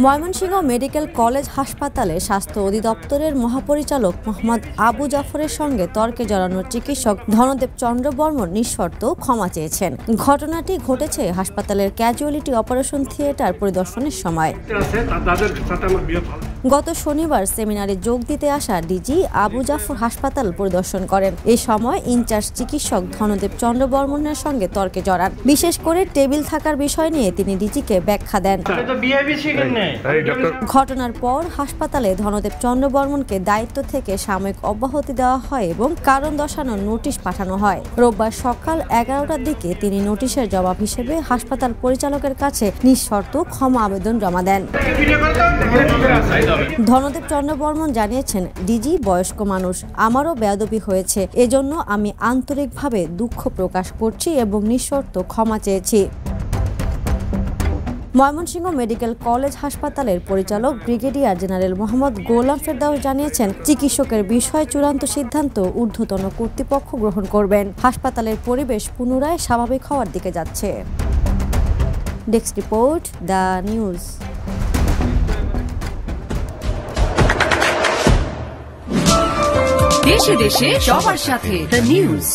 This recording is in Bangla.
ময়মনসিংহ মেডিকেল কলেজ হাসপাতালে স্বাস্থ্য অধিদপ্তরের মহাপরিচালক মোহাম্মদ আবু জাফরের সঙ্গে তর্কে জড়ানো চিকিৎসক ধনদেব চন্দ্র বর্মন নিঃশর্ত ক্ষমা চেয়েছেন। ঘটনাটি ঘটেছে হাসপাতালের ক্যাজুয়ালিটি অপারেশন থিয়েটার পরিদর্শনের সময়। গত শনিবার সেমিনারে যোগ দিতে আসা ডিজি আবু জাফর হাসপাতাল পরিদর্শন করেন। এ সময় ইনচার্জ চিকিৎসক ধনদেব চন্দ্র বর্মনের সঙ্গে তর্কে জড়ান। বিশেষ করে টেবিল থাকার বিষয় নিয়ে তিনি ডিজিকে ব্যাখ্যা দেন। ঘটনার পর হাসপাতালে ধনদেব চন্দ্র বর্মনকে দায়িত্ব থেকে সাময়িক অব্যাহতি দেওয়া হয় এবং কারণ দর্শানোর নোটিশ পাঠানো হয়। রোববার সকাল 11টার দিকে তিনি নোটিশের জবাব হিসেবে হাসপাতাল পরিচালকের কাছে নিঃশর্ত ক্ষমা আবেদন জমা দেন। ধনদেব চন্দ্র বর্মন জানিয়েছেন, ডিজি বয়স্ক মানুষ, আমারও বেয়াদবি হয়েছে, এজন্য আমি আন্তরিকভাবে দুঃখ প্রকাশ করছি এবং নিঃশর্ত ক্ষমা চেয়েছি। ময়মনসিংহ মেডিকেল কলেজ হাসপাতালের পরিচালক ব্রিগেডিয়ার জেনারেল মোহাম্মদ গোলাম ফেরদাউস জানিয়েছেন, চিকিৎসকের বিষয়ে চূড়ান্ত সিদ্ধান্ত ঊর্ধ্বতন কর্তৃপক্ষ গ্রহণ করবেন। হাসপাতালের পরিবেশ পুনরায় স্বাভাবিক হওয়ার দিকে যাচ্ছে। Desk report, the news. দেশে দেশে সবার সাথে, দ্য নিউজ।